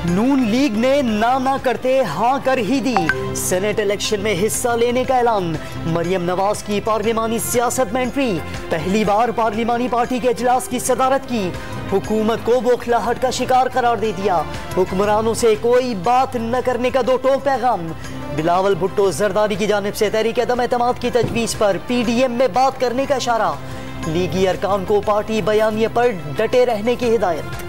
नून league ने ना करते हाँ कर ही दी। सेनेट इलेक्शन में हिस्सा लेने का ऐलान। मरियम नवाज की पार्लिमानी सियासत में एंट्री। पहली बार पार्लिमानी पार्टी के इजलास की सदारत की। हुकूमत को बौखलाहट का शिकार करार दे दिया। हुक्मरानों से कोई बात न करने का दो टोक पैगाम। बिलावल भुट्टो जरदारी की जानिब से तहरीक अदम एतमाद की तजवीज पर पीडीएम में बात करने का इशारा। लीगी अरकान को पार्टी बयानिए पर डटे रहने की हिदायत।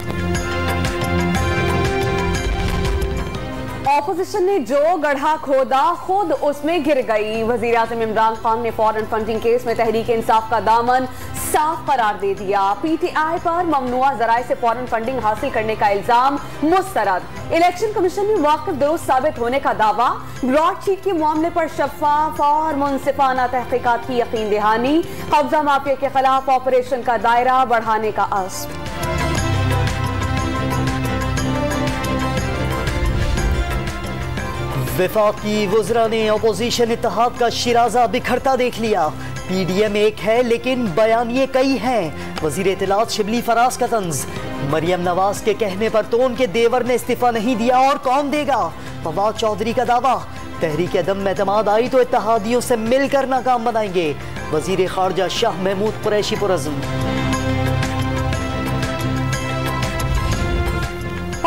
ऑपोजिशन ने जो गड्ढा खोदा खुद उसमें गिर गई। वजीर आज़म इमरान खान ने फॉरेन फंडिंग केस में तहरीक इंसाफ का दामन साफ करार दे दिया। पीटीआई पर ममनुआ जराए से फॉरेन फंडिंग हासिल करने का इल्जाम मुस्तरद। इलेक्शन कमीशन में वाकिफ दुरुस्त साबित होने का दावा। ब्रॉडशीट के मामले पर शफाफ और मुनसिफाना तहकीकात की यकीन दहानी। कब्जा माफिया के खिलाफ ऑपरेशन का दायरा बढ़ाने का अज़्म। वफाकी वज़रा ने अपोजिशन इत्तेहाद का शिराजा बिखरता देख लिया। पीडीएम एक है लेकिन बयानिए कई हैं। वजीर इत्तलात शिबली फराज का तंज। मरियम नवाज के कहने पर तो उनके देवर ने इस्तीफा नहीं दिया और कौन देगा। फवाद चौधरी का दावा। तहरीक अदम में एतमाद आई तो इत्तेहादियों से मिलकर नाकाम बनाएंगे। वजीर खारजा शाह महमूद कुरैशी पुरज़्म।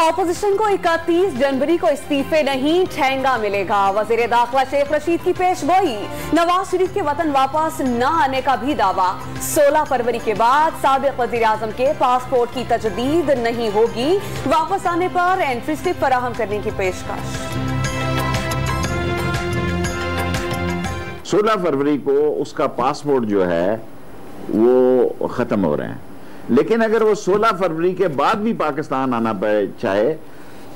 ऑपोजिशन को 31 जनवरी को इस्तीफे नहीं ठहंगा मिलेगा। वजीर दाखिला शेख रशीद की पेशगोई। नवाज शरीफ के वतन वापस न आने का भी दावा। 16 फरवरी के बाद साबिक वजीर आजम के पासपोर्ट की तजदीद नहीं होगी। वापस आने पर एंट्री स्लिप फराहम करने की पेशकश। 16 फरवरी को उसका पासपोर्ट जो है वो खत्म हो रहे हैं, लेकिन अगर वो 16 फरवरी के बाद भी पाकिस्तान आना चाहे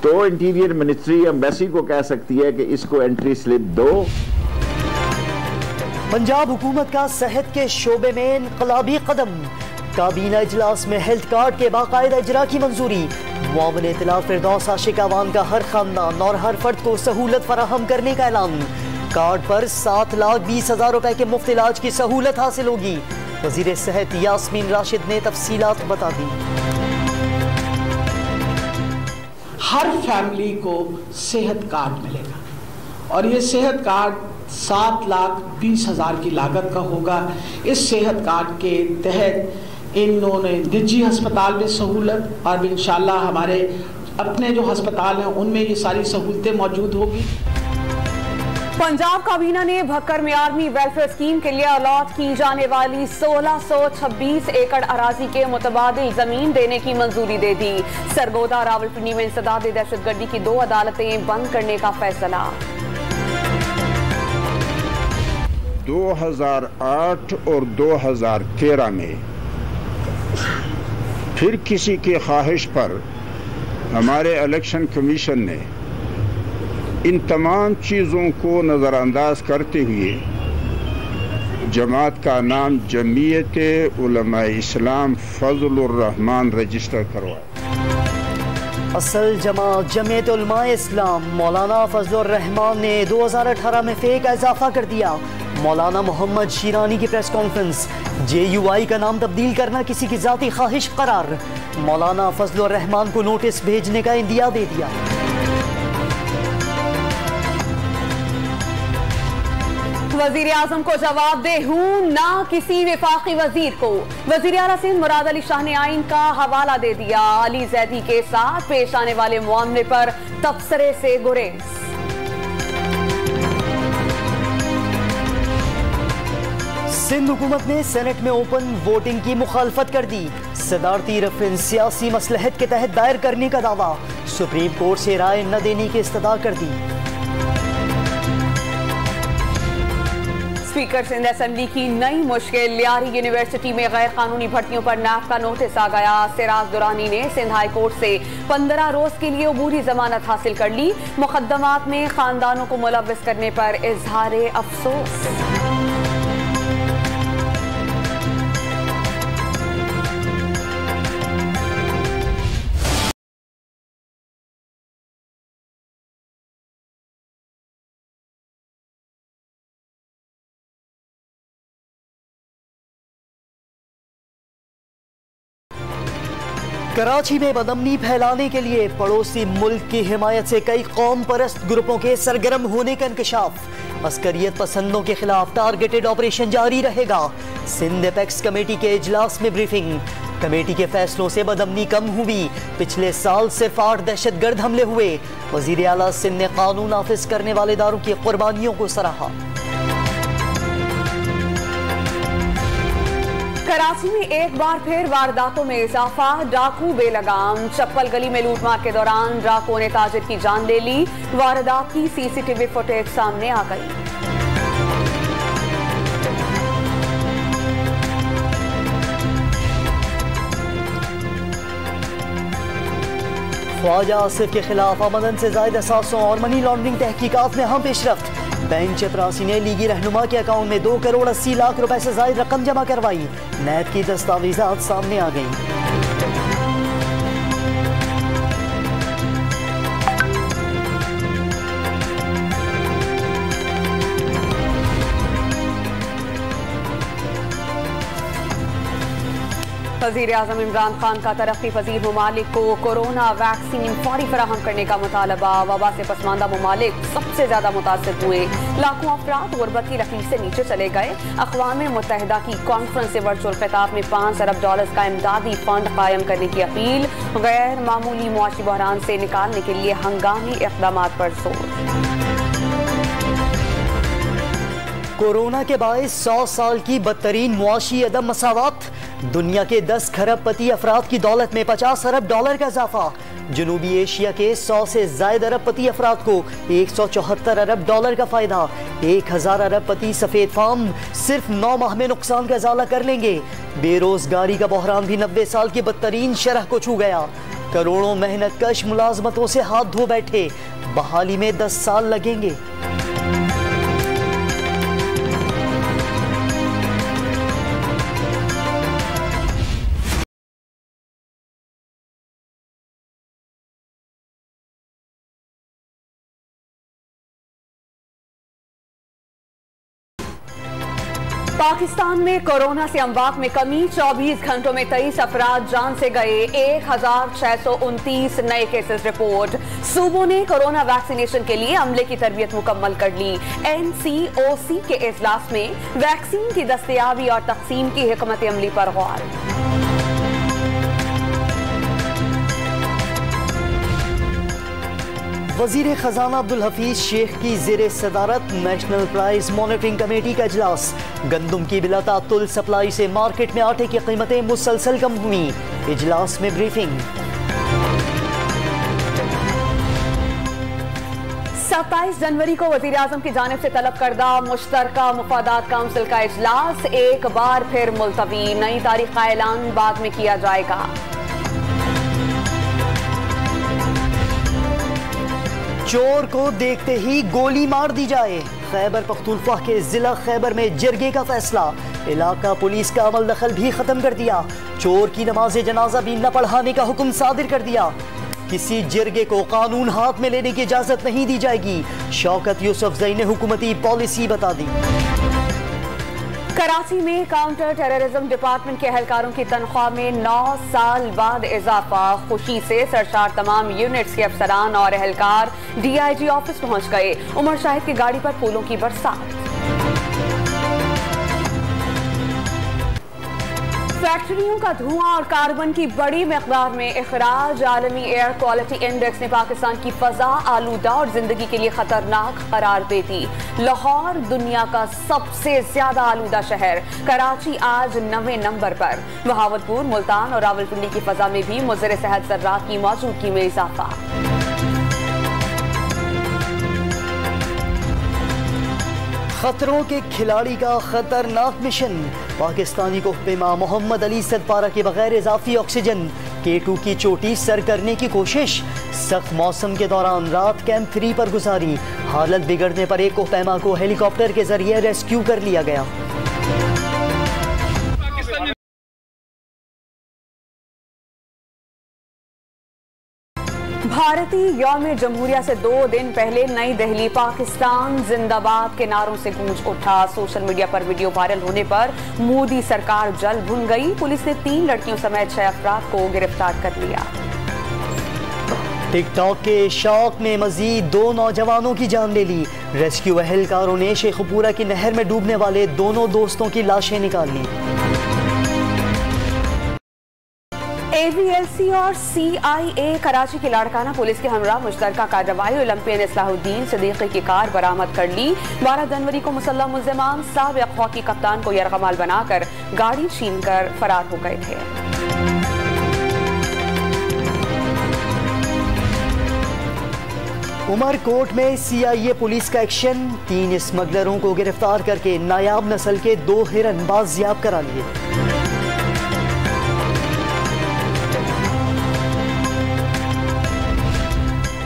तो इंटीरियर मिनिस्ट्री एम्बेसी को कह सकती है कि इसको एंट्री स्लिप दो। पंजाब हुकूमत का सेहत के शोबे में इनकलाबी कदम। काबीना इजलास में हेल्थ कार्ड के बाकायदा इजरा की मंजूरी। मुआवन इत्तलात फिरदौस आशिक अवान का हर खानदान और हर फर्द को सहूलत फराहम करने का ऐलान। कार्ड पर 7,20,000 रुपए के मुफ्त इलाज की सहूलत हासिल होगी। वजीर सेहत यास्मीन राशिद ने तफसीलात बता दी। हर फैमिली को सेहत कार्ड मिलेगा और ये सेहत कार्ड 7,20,000 की लागत का होगा। इस सेहत कार्ड के तहत इन्होंने निजी अस्पताल में सहूलत और इंशाल्लाह हमारे अपने जो अस्पताल हैं उनमें ये सारी सहूलतें मौजूद होगी। पंजाब काबीना ने भक्कर में आर्मी वेलफेयर स्कीम के लिए अलॉट की जाने वाली 1626 एकड़ अराजी के मुतबादिल जमीन देने की मंजूरी दे दी। सरगोदा रावलपिंडी में इंसदाद दहशतगर्दी की 2 अदालतें बंद करने का फैसला। 2008 और 2013 में फिर किसी की ख्वाहिश पर हमारे इलेक्शन कमीशन ने इन तमाम चीज़ों को नज़रअंदाज करते हुए जमात का नाम जमीयत उलमाए इस्लाम फजलुर रहमान रजिस्टर करवाया। असल जमात जमीयत उलमाए इस्लाम मौलाना फजलुर रहमान ने 2018 में फेक का इजाफा कर दिया। मौलाना मोहम्मद शीरानी की प्रेस कॉन्फ्रेंस। JUI का नाम तब्दील करना किसी की जाती ख्वाहिश करार। मौलाना फजलुर रहमान को नोटिस भेजने का इंदिया दे दिया। वजीर आजम को जवाब दे हूं ना किसी वफाकी वजीर को। वजीर आला सिंध मुराद अली शाह ने आइन का हवाला दे दिया। अली जैदी के साथ पेश आने वाले मामले पर तबसरे से गुरेज। सिंध हुकूमत ने सेनेट में ओपन वोटिंग की मुखालफत कर दी। सदारती रेफरेंस सियासी मसलहत के तहत दायर करने का दावा। सुप्रीम कोर्ट से राय न देने की इस्तदा कर दी। स्पीकर सिंध असेंबली की नई मुश्किल। लियारी यूनिवर्सिटी में गैर कानूनी भर्तियों पर नैब का नोटिस आ गया। सिराज दुरानी ने सिंध हाई कोर्ट से 15 रोज के लिए अबूरी जमानत हासिल कर ली। मुकदमात में खानदानों को मुलव्वस करने पर इजहार अफसोस। कराची में बदअमनी फैलाने के लिए पड़ोसी मुल्क की हिमायत से कई कौम परस्त ग्रुपों के सरगर्म होने का इंकशाफ। अस्करियत पसंदों के खिलाफ टारगेटेड ऑपरेशन जारी रहेगा। सिंध एपेक्स कमेटी के इजलास में ब्रीफिंग। कमेटी के फैसलों से बदअमनी कम हुई। पिछले साल सिर्फ 8 दहशतगर्द हमले हुए। वजीर आला सिंध ने कानून नाफिज करने वाले इदारों की कुर्बानियों को सराहा। कराची में एक बार फिर वारदातों में इजाफा। डाकू बेलगाम। चप्पल गली में लूटमार के दौरान डाकुओं ने ताजिर की जान ले ली। वारदात की सीसीटीवी फुटेज सामने आ गई। ख्वाजा आसिफ के खिलाफ आमदन से ज़ायद असासों और मनी लॉन्ड्रिंग तहकीकात में अहम पेशरफ्त। बैंक चपरासी ने लीगी रहनुमा के अकाउंट में 2 करोड़ 80 लाख रुपए से ज़ायद रकम जमा करवाई। नैब की दस्तावेजात सामने आ गई। वज़ीर आज़म इमरान खान का तरक्की पजीर ममालिक को कोरोना वैक्सीन फौरी फराहम करने का मुतालबा। वबा से पसमानदा ममालिक सबसे ज्यादा मुतासिर हुए। लाखों अफराद गुर्बत की लकीर से नीचे चले गए। अक़वाम मुत्तहिदा की कॉन्फ्रेंस से वर्चुअल खिताब में $5 अरब का इमदादी फंड कायम करने की अपील। गैर मामूली मुआशी बहरान से निकालने के लिए हंगामी इक़दामात पर जोर। कोरोना के बायस 100 साल की बदतरीन मुआशी अदम मसावत। दुनिया के 10 खरबपति अफराद की दौलत में $50 अरब का इजाफा। जनूबी एशिया के 100 से जायद अरबपति अफराद को $174 अरब का फायदा। 1000 अरबपति सफेद फार्म सिर्फ 9 माह में नुकसान का इजाला कर लेंगे। बेरोजगारी का बहरान भी 90 साल की बदतरीन शरह को छू गया। करोड़ों मेहनत कश मुलाजमतों से हाथ धो बैठे। बहाली में 10 साल लगेंगे। पाकिस्तान में कोरोना से अमवात में कमी। 24 घंटों में 23 अफराद जान से गए। 1629 नए केसेस रिपोर्ट। सूबों ने कोरोना वैक्सीनेशन के लिए अमले की तरबियत मुकम्मल कर ली। NCOC के इजलास में वैक्सीन की दस्तयाबी और तकसीम की हिकमत अमली पर गौर। वजीर खजाना अब्दुल हफीज शेख की ज़ेरे सदारत नेशनल प्राइस मॉनिटरिंग कमेटी का इजलास। गंदम की बिलातातुल सप्लाई से मार्केट में आटे की कीमतें मुसलसल कम हुई। इजलास में ब्रीफिंग। 27 जनवरी को वजीर आजम की जानिब से तलब करदा मुश्तरका मुफादात काउंसिल का इजलास एक बार फिर मुलतवी। नई तारीख का ऐलान बाद में किया जाएगा। चोर को देखते ही गोली मार दी जाए। खैबर पख्तूनख्वा के जिला खैबर में जरगे का फैसला। इलाका पुलिस का अमल दखल भी खत्म कर दिया। चोर की नमाज जनाजा भी न पढ़ाने का हुक्म सादिर कर दिया। किसी जरगे को कानून हाथ में लेने की इजाजत नहीं दी जाएगी। शौकत यूसुफजई ने हुकूमती पॉलिसी बता दी। कराची में काउंटर टेररिज्म डिपार्टमेंट के एहलकारों की तनख्वाह में 9 साल बाद इजाफा। खुशी से सरशार तमाम यूनिट्स के अफसरान और एहलकार DIG ऑफिस पहुंच गए। उमर शाहिद की गाड़ी पर फूलों की बरसात। फैक्ट्रियों का धुआं और कार्बन की बड़ी मिकदार में इखराज। आलमी एयर क्वालिटी इंडेक्स ने पाकिस्तान की फजा आलूदा और जिंदगी के लिए खतरनाक करार दे दी। लाहौर दुनिया का सबसे ज्यादा आलूदा शहर। कराची आज 9वें नंबर पर। बहावलपुर, मुल्तान और रावलपिंडी की फजा में भी मुज़र सेहत ज़र्रात की मौजूदगी में इजाफा। खतरों के खिलाड़ी का खतरनाक मिशन। पाकिस्तानी कोहपेमा मोहम्मद अली सदपारा के बगैर इजाफी ऑक्सीजन K2 की चोटी सर करने की कोशिश। सख्त मौसम के दौरान रात कैंप 3 पर गुजारी। हालत बिगड़ने पर एक कोहपेमा को हेलीकॉप्टर के जरिए रेस्क्यू कर लिया गया। भारतीय यौम जमहूरिया से 2 दिन पहले नई दिल्ली पाकिस्तान जिंदाबाद के नारों से गूंज उठा। सोशल मीडिया पर वीडियो वायरल होने पर मोदी सरकार जल भुन गई। पुलिस ने 3 लड़कियों समेत 6 अफराद को गिरफ्तार कर लिया। टिकटॉक के शौक ने मजीद 2 नौजवानों की जान ले ली। रेस्क्यू एहलकारों ने शेखपुरा की नहर में डूबने वाले दोनों दोस्तों की लाशें निकाल ली। AVLC और CIA कराची की लाड़काना पुलिस के हमरा मुश्तरका कार्रवाई ओलंपियन इस्लाहुद्दीन सिद्दीकी की कार बरामद कर ली। 12 जनवरी को मुसल्लम मुल्ज़िमान साबिक़ हॉकी कप्तान को यरगमाल बनाकर गाड़ी छीनकर फरार हो गए थे। उमरकोट में CIA पुलिस का एक्शन। 3 स्मगलरों को गिरफ्तार करके नायाब नस्ल के 2 हिरन बाजियाब करा लिए।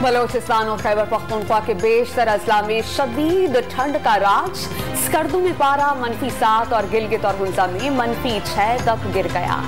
बलोचिस्तान और खैबर पख्तूनख्वा के बेशतर अजला में शदीद ठंड का राज। स्कर्दू में पारा -7 और गिलगित और हुंजा में -6 तक गिर गया।